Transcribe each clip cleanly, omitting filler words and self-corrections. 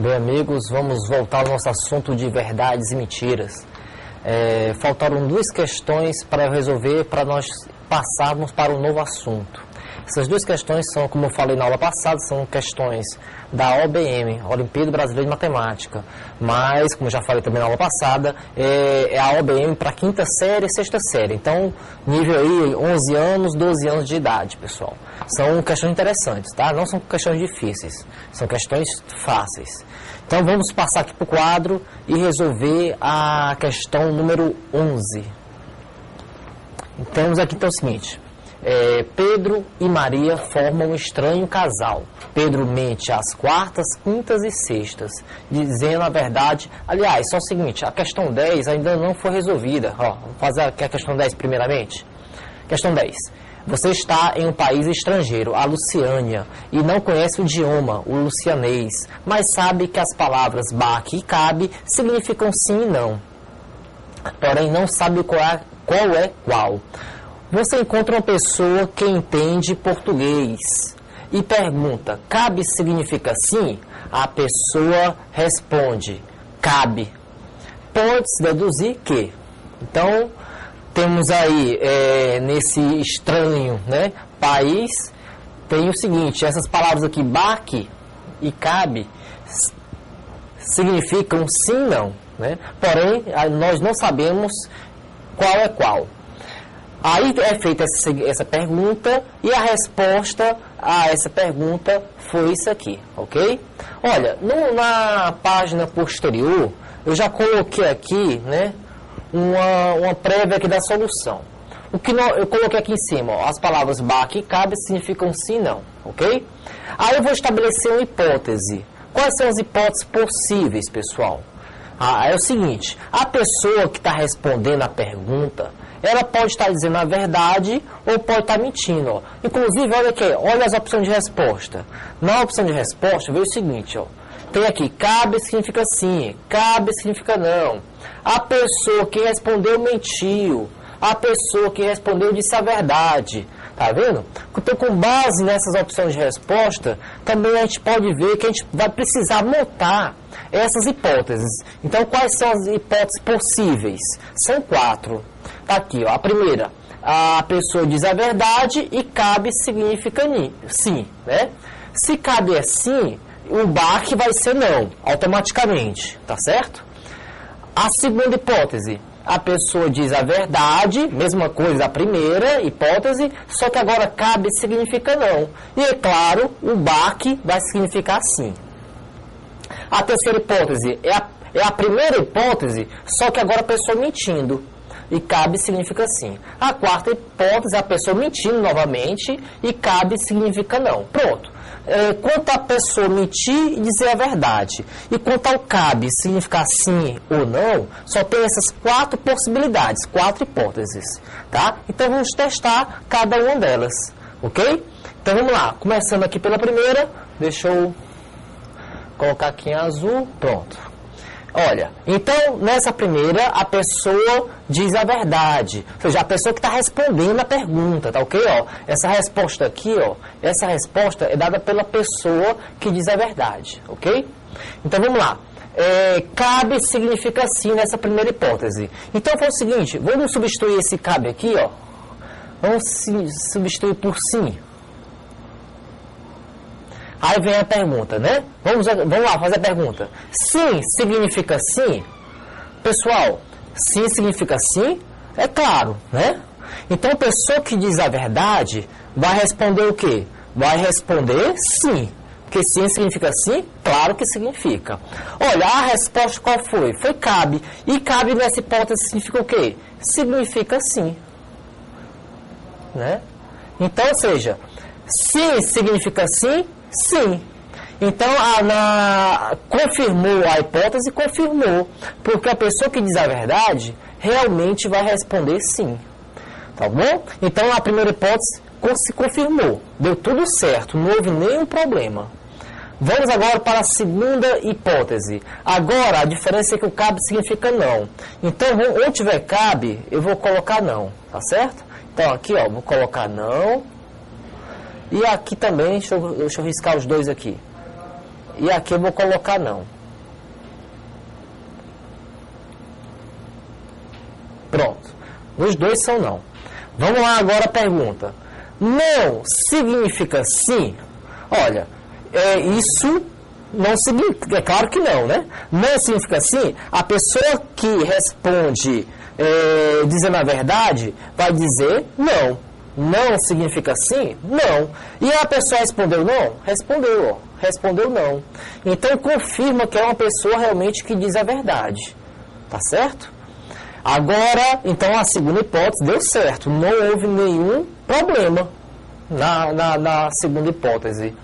Bem, amigos, vamos voltar ao nosso assunto de verdades e mentiras. Faltaram duas questões para resolver, para nós passarmos para um novo assunto. Essas duas questões são, como eu falei na aula passada, são questões da OBM, Olimpíada Brasileira de Matemática. Mas, como eu já falei também na aula passada, é a OBM para quinta série e sexta série. Então, nível aí 11 anos, 12 anos de idade, pessoal. São questões interessantes, tá? Não são questões difíceis, são questões fáceis. Então, vamos passar aqui para o quadro e resolver a questão número 11. Temos aqui então o seguinte. Pedro e Maria formam um estranho casal. Pedro mente às quartas, quintas e sextas, dizendo a verdade. Aliás, só o seguinte, a questão 10 ainda não foi resolvida. Vamos fazer aqui a questão 10 primeiramente. Questão 10. Você está em um país estrangeiro, a Luciânia, e não conhece o idioma, o lucianês, mas sabe que as palavras baque e cabe significam sim e não. Porém, não sabe qual é qual. Você encontra uma pessoa que entende português e pergunta, cabe significa sim? A pessoa responde, cabe. Pode-se deduzir que. Então, temos aí, nesse estranho, né, país, tem o seguinte, essas palavras aqui, baque e cabe, significam sim e não. Né? Porém, nós não sabemos qual é qual. Aí é feita essa pergunta e a resposta a essa pergunta foi isso aqui, ok? Olha, na página posterior, eu já coloquei aqui, né, uma prévia aqui da solução. Eu coloquei aqui em cima, ó, as palavras baque e cabe significam sim e não, ok? Aí eu vou estabelecer uma hipótese. Quais são as hipóteses possíveis, pessoal? É o seguinte, a pessoa que está respondendo a pergunta, ela pode estar dizendo a verdade ou pode estar mentindo. Ó. Inclusive, olha aqui, olha as opções de resposta. Na opção de resposta, veio o seguinte, ó. Tem aqui, cabe significa sim, cabe significa não. A pessoa que respondeu mentiu. A pessoa que respondeu disse a verdade. Tá vendo? Então, com base nessas opções de resposta, também a gente pode ver que a gente vai precisar montar essas hipóteses. Então, quais são as hipóteses possíveis? São 4. Tá aqui, ó. A primeira, a pessoa diz a verdade e cabe significa sim, né? Se cabe é sim, o baque vai ser não, automaticamente, tá certo? A segunda hipótese, a pessoa diz a verdade, mesma coisa a primeira hipótese, só que agora cabe significa não. E é claro, o baque vai significar sim. A terceira hipótese é a primeira hipótese, só que agora a pessoa mentindo. E cabe significa sim. A quarta hipótese é a pessoa mentindo novamente e cabe significa não. Pronto. Quanto a pessoa mentir e dizer a verdade, e quanto ao cabe significar sim ou não, só tem essas 4 possibilidades, 4 hipóteses, tá? Então vamos testar cada uma delas, ok? Então vamos lá, começando aqui pela primeira, deixa eu colocar aqui em azul, pronto. Olha, então nessa primeira a pessoa diz a verdade, ou seja, a pessoa que está respondendo a pergunta, tá ok? Ó, essa resposta aqui, ó, essa resposta é dada pela pessoa que diz a verdade, ok? Então vamos lá, cabe significa sim nessa primeira hipótese. Então foi o seguinte, vamos substituir esse cabe aqui, ó, vamos substituir por sim. Aí vem a pergunta, né? Vamos lá fazer a pergunta. Sim significa sim? Pessoal, sim significa sim? É claro, né? Então, a pessoa que diz a verdade vai responder o quê? Vai responder sim. Porque sim significa sim? Claro que significa. Olha, a resposta qual foi? Foi cabe. E cabe nessa hipótese significa o quê? Significa sim. Né? Então, ou seja, sim significa sim? Sim. Então, confirmou a hipótese, confirmou. Porque a pessoa que diz a verdade realmente vai responder sim. Tá bom? Então, a primeira hipótese se confirmou. Deu tudo certo, não houve nenhum problema. Vamos agora para a segunda hipótese. Agora, a diferença é que o cabe significa não. Então, onde tiver cabe, eu vou colocar não. Tá certo? Então, aqui, ó, vou colocar não. E aqui também, deixa eu riscar os dois aqui. e aqui eu vou colocar não. Pronto. Os dois são não. Vamos lá agora a pergunta. Não significa sim? Olha, isso não significa, é claro que não, né? Não significa sim. A pessoa que responde dizendo a verdade vai dizer não. Não significa sim? Não. E a pessoa respondeu não? Respondeu, ó. Respondeu não. Então confirma que é uma pessoa realmente que diz a verdade. Tá certo? Agora, então a segunda hipótese deu certo. Não houve nenhum problema na segunda hipótese.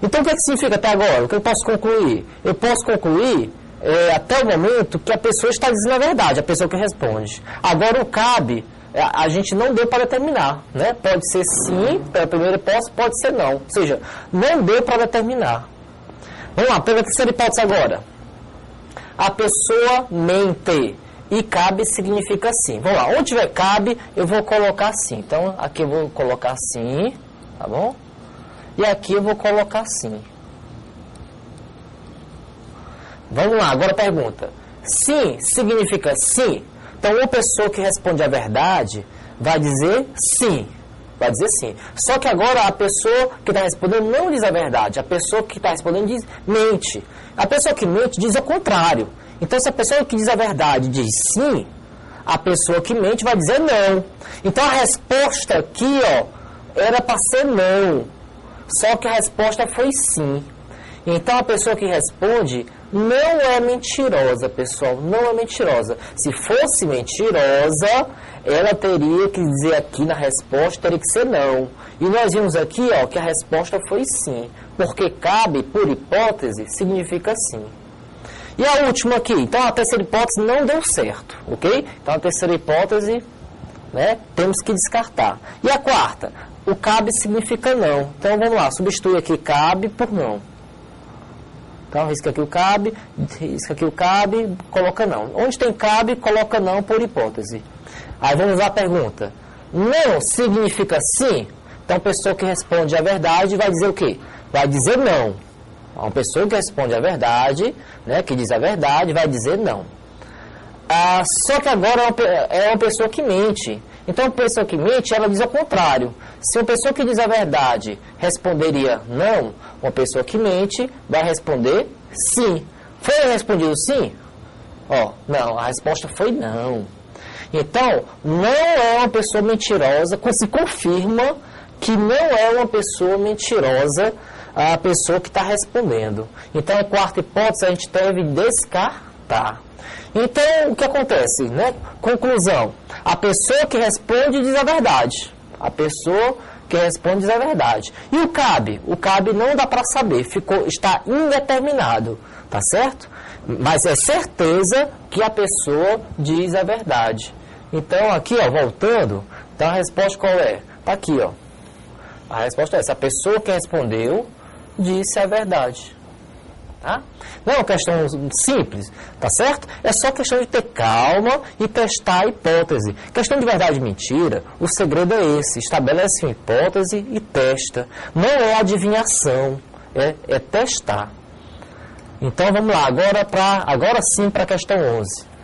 Então o que significa até agora? O que eu posso concluir? Eu posso concluir até o momento que a pessoa está dizendo a verdade, a pessoa que responde. Agora o cabe, a gente não deu para determinar, né? Pode ser sim, pela primeira hipótese, pode ser não. Ou seja, não deu para determinar. Vamos lá, pela terceira hipótese agora. A pessoa mente. E cabe significa sim. Vamos lá, onde tiver cabe, eu vou colocar sim. Então, aqui eu vou colocar sim, tá bom? E aqui eu vou colocar sim. Vamos lá, agora a pergunta. Sim significa sim? Então, uma pessoa que responde a verdade vai dizer sim. Vai dizer sim. Só que agora a pessoa que está respondendo não diz a verdade. A pessoa que está respondendo diz mente. A pessoa que mente diz o contrário. Então, se a pessoa que diz a verdade diz sim, a pessoa que mente vai dizer não. Então, a resposta aqui, ó, era para ser não. Só que a resposta foi sim. Então, a pessoa que responde não é mentirosa, pessoal. Não é mentirosa. Se fosse mentirosa, ela teria que dizer aqui na resposta, teria que ser não. E nós vimos aqui, ó, que a resposta foi sim. Porque cabe, por hipótese, significa sim. E a última aqui, então a terceira hipótese não deu certo, ok? Então a terceira hipótese, né, temos que descartar. E a quarta, o cabe significa não. Então vamos lá, substitui aqui cabe por não. Então risca aqui o cabe, coloca não. Onde tem cabe, coloca não por hipótese. Aí vamos à pergunta. Não significa sim? Então a pessoa que responde a verdade vai dizer o quê? Vai dizer não. Uma pessoa que responde a verdade, né, que diz a verdade, vai dizer não. Só que agora é uma pessoa que mente. Então, a pessoa que mente, ela diz ao contrário. Se uma pessoa que diz a verdade responderia não, uma pessoa que mente vai responder sim. Foi respondido sim? Ó, não, a resposta foi não. Então, não é uma pessoa mentirosa, se confirma que não é uma pessoa mentirosa a pessoa que está respondendo. Então, a quarta hipótese a gente deve descartar. Então, o que acontece, né? Conclusão. A pessoa que responde diz a verdade. A pessoa que responde diz a verdade. E o cabe? O cabe não dá para saber. Está indeterminado. Tá certo? Mas é certeza que a pessoa diz a verdade. Então, aqui, ó, voltando. Então, a resposta qual é? Está aqui, ó. A resposta é essa. A pessoa que respondeu disse a verdade. Tá? Não é uma questão simples, tá certo? É só questão de ter calma e testar a hipótese. Questão de verdade e mentira, o segredo é esse. Estabelece uma hipótese e testa. Não é adivinhação, é testar. Então vamos lá, agora sim para a questão 11.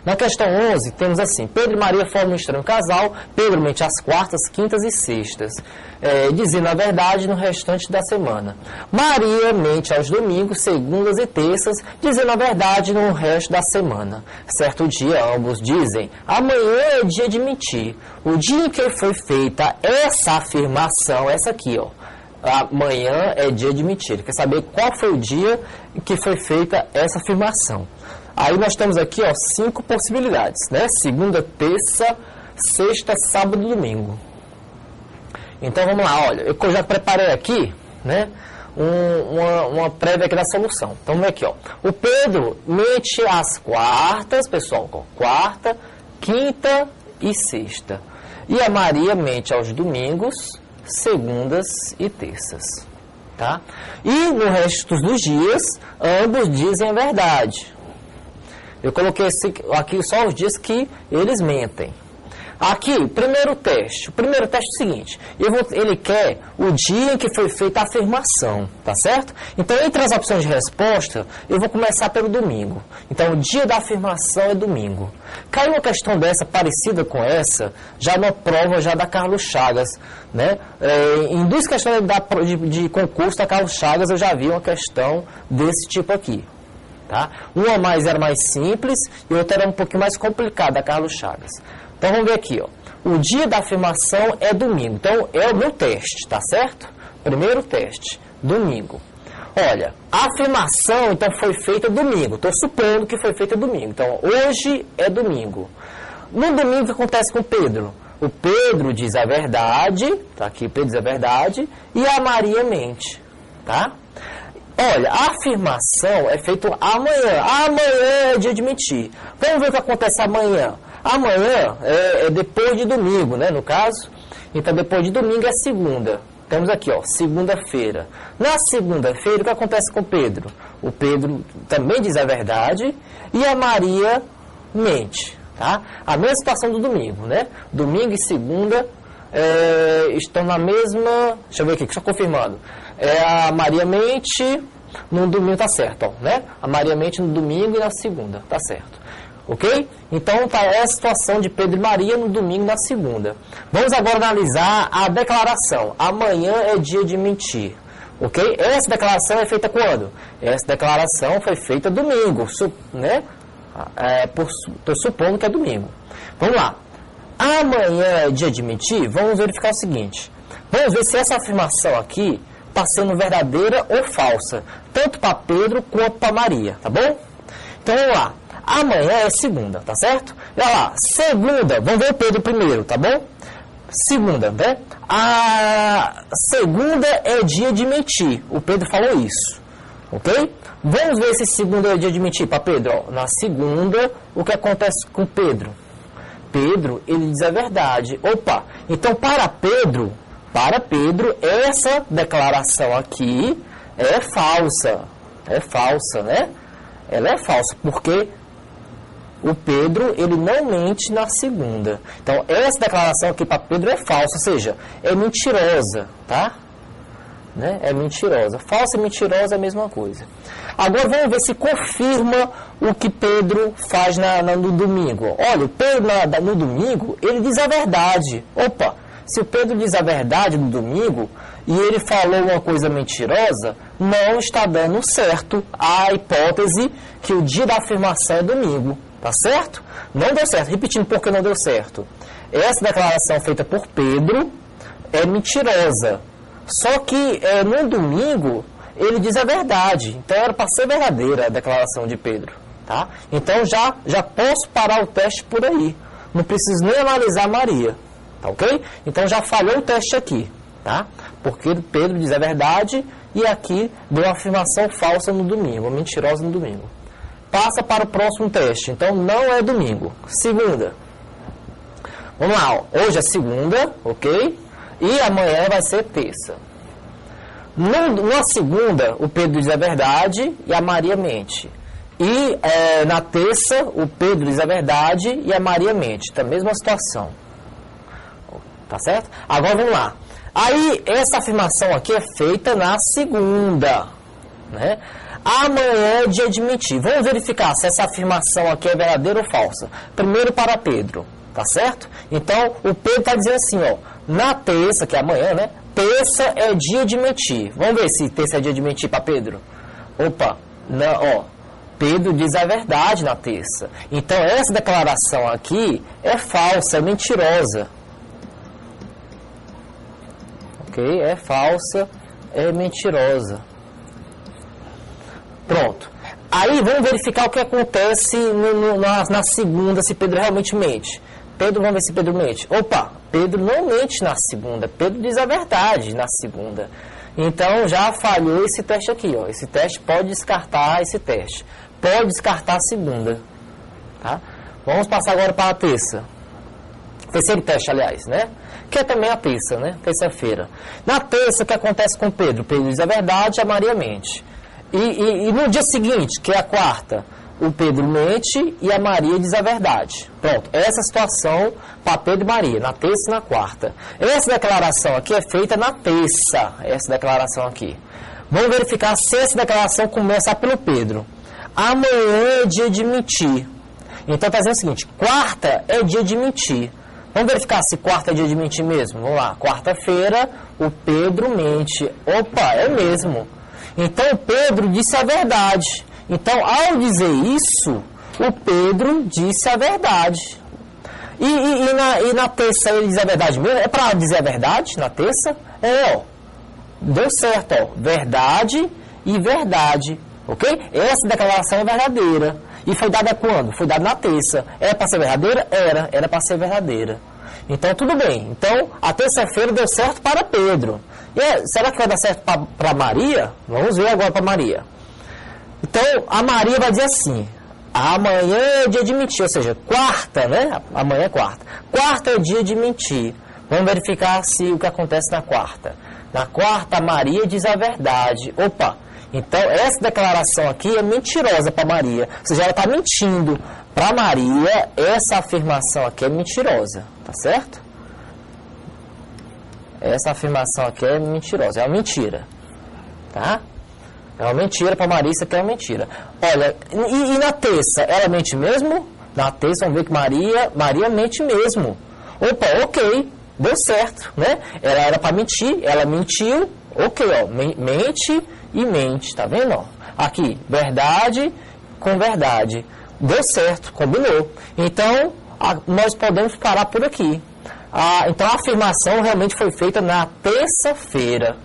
Na questão 11, temos assim, Pedro e Maria formam um estranho casal, Pedro mente às quartas, quintas e sextas, dizendo a verdade no restante da semana. Maria mente aos domingos, segundas e terças, dizendo a verdade no resto da semana. Certo dia, ambos dizem, amanhã é dia de mentir. O dia em que foi feita essa afirmação, essa aqui, ó, amanhã é dia de mentir. Quer saber qual foi o dia em que foi feita essa afirmação? Aí nós temos aqui, ó, 5 possibilidades, né? Segunda, terça, sexta, sábado e domingo. Então vamos lá, olha, eu já preparei aqui, né? Uma prévia aqui da solução. Então vamos ver aqui, ó. O Pedro mente às quartas, pessoal, ó, quarta, quinta e sexta. E a Maria mente aos domingos, segundas e terças, tá? E no resto dos dias, ambos dizem a verdade. Eu coloquei aqui só os dias que eles mentem. Aqui, primeiro teste. O primeiro teste é o seguinte. Ele quer o dia em que foi feita a afirmação, tá certo? Então, entre as opções de resposta, eu vou começar pelo domingo. Então, o dia da afirmação é domingo. Caiu uma questão dessa, parecida com essa, já na prova já da Carlos Chagas, né? Em duas questões de concurso da Carlos Chagas, eu já vi uma questão desse tipo aqui. Tá? Uma era mais simples e outra era um pouquinho mais complicada, da Carlos Chagas. Então, vamos ver aqui, ó. O dia da afirmação é domingo. Então, é o meu teste, tá certo? Primeiro teste, domingo. Olha, a afirmação, então, foi feita domingo. Estou supondo que foi feita domingo. Então, hoje é domingo. No domingo, o que acontece com o Pedro? O Pedro diz a verdade, tá aqui, o Pedro diz a verdade, e a Maria mente, tá? Olha, a afirmação é feita amanhã. Amanhã é dia de mentir. Vamos ver o que acontece amanhã. Amanhã é depois de domingo, né, no caso. Então, depois de domingo é segunda. Temos aqui, ó, segunda-feira. Na segunda-feira, o que acontece com o Pedro? O Pedro também diz a verdade e a Maria mente, tá? A mesma situação do domingo, né? Domingo e segunda estão na mesma... Deixa eu ver aqui, só confirmando. A Maria mente no domingo, tá certo, ó, né? A Maria mente no domingo e na segunda, tá certo. Ok? Então, tá essa situação de Pedro e Maria no domingo e na segunda. Vamos agora analisar a declaração. Amanhã é dia de mentir. Ok? Essa declaração é feita quando? Essa declaração foi feita domingo, né? Estou supondo que é domingo. Vamos lá. Amanhã é dia de mentir? Vamos verificar o seguinte. Vamos ver se essa afirmação aqui está sendo verdadeira ou falsa. Tanto para Pedro quanto para Maria, tá bom? Então, vamos lá. Amanhã é segunda, tá certo? Olha lá, segunda, vamos ver o Pedro primeiro, tá bom? Segunda, né? A segunda é dia de mentir. O Pedro falou isso, ok? Vamos ver se segunda é dia de mentir para Pedro. Ó, na segunda, o que acontece com Pedro? Pedro, ele diz a verdade. Opa, então para Pedro, essa declaração aqui é falsa. É falsa, né? Ela é falsa, porque o Pedro, ele não mente na segunda. Então, essa declaração aqui para Pedro é falsa, ou seja, é mentirosa, tá? Né? É mentirosa. Falsa e mentirosa é a mesma coisa. Agora, vamos ver se confirma o que Pedro faz no domingo. Olha, o Pedro no domingo, ele diz a verdade. Opa, se o Pedro diz a verdade no domingo e ele falou uma coisa mentirosa, não está dando certo a hipótese que o dia da afirmação é domingo. Tá certo? Não deu certo. Repetindo porque não deu certo. Essa declaração feita por Pedro é mentirosa. Só que no domingo ele diz a verdade. Então era para ser verdadeira a declaração de Pedro. Tá? Então já posso parar o teste por aí. Não preciso nem analisar Maria. Tá ok? Então já falhou o teste aqui. Tá? Porque Pedro diz a verdade e aqui deu uma afirmação falsa no domingo, mentirosa no domingo. Passa para o próximo teste. Então, não é domingo. Segunda. Vamos lá. Ó. Hoje é segunda, ok? E amanhã vai ser terça. Na segunda, o Pedro diz a verdade e a Maria mente. E na terça, o Pedro diz a verdade e a Maria mente. Então, mesma situação. Tá certo? Agora, vamos lá. Aí, essa afirmação aqui é feita na segunda, né? Amanhã é dia de mentir. Vamos verificar se essa afirmação aqui é verdadeira ou falsa. Primeiro para Pedro, tá certo? Então, o Pedro está dizendo assim, ó, na terça, que é amanhã, né? Terça é dia de mentir. Vamos ver se terça é dia de mentir para Pedro. Opa, não, ó. Pedro diz a verdade na terça. Então, essa declaração aqui é falsa, é mentirosa. Ok? É falsa, é mentirosa. Pronto. Aí vamos verificar o que acontece na segunda, se Pedro realmente mente. Vamos ver se Pedro mente. Opa, Pedro não mente na segunda. Pedro diz a verdade na segunda. Então já falhou esse teste aqui. Ó. Esse teste pode descartar esse teste. Pode descartar a segunda. Tá? Vamos passar agora para a terça. Terceiro teste, aliás, né? Que é também a terça, né? Terça-feira. Na terça, o que acontece com Pedro? Pedro diz a verdade, a Maria mente. E no dia seguinte, que é a quarta, o Pedro mente e a Maria diz a verdade. Pronto, essa situação para Pedro e Maria, na terça e na quarta. Essa declaração aqui é feita na terça, essa declaração aqui. Vamos verificar se essa declaração começa pelo Pedro. Amanhã é dia de mentir. Então está dizendo o seguinte, quarta é dia de mentir. Vamos verificar se quarta é dia de mentir mesmo? Vamos lá, quarta-feira o Pedro mente. Opa, é mesmo. Então o Pedro disse a verdade. Então, ao dizer isso, o Pedro disse a verdade. E na terça ele diz a verdade mesmo? É para dizer a verdade na terça? Ó. Deu certo, ó. Verdade e verdade. Ok? Essa declaração é verdadeira. E foi dada quando? Foi dada na terça. Era para ser verdadeira? Era para ser verdadeira. Então, tudo bem. Então, a terça-feira deu certo para Pedro. Será que vai dar certo para Maria? Vamos ver agora para Maria. Então, a Maria vai dizer assim, amanhã é dia de mentir, ou seja, quarta, né? Amanhã é quarta. Quarta é dia de mentir. Vamos verificar se o que acontece na quarta. Na quarta, a Maria diz a verdade. Opa! Então, essa declaração aqui é mentirosa para Maria. Ou seja, ela está mentindo. Para Maria, essa afirmação aqui é mentirosa. Tá certo? Essa afirmação aqui é mentirosa. É uma mentira. Tá? É uma mentira para Maria, isso aqui é uma mentira. Olha, e na terça, ela mente mesmo? Na terça, vamos ver que Maria mente mesmo. Opa, ok, deu certo, né? Ela era para mentir, ela mentiu, ok, ó, mente e mente, tá vendo? Ó? Aqui, verdade com verdade. Deu certo, combinou. Então, nós podemos parar por aqui. Então, a afirmação realmente foi feita na terça-feira.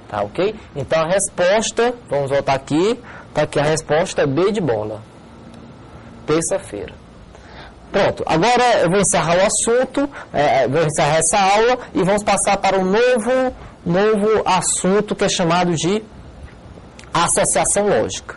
Tá, ok? Então, a resposta, vamos voltar aqui. Tá aqui a resposta é B de bola. Terça-feira. Pronto, agora eu vou encerrar o assunto, vou encerrar essa aula e vamos passar para um novo assunto que é chamado de associação lógica.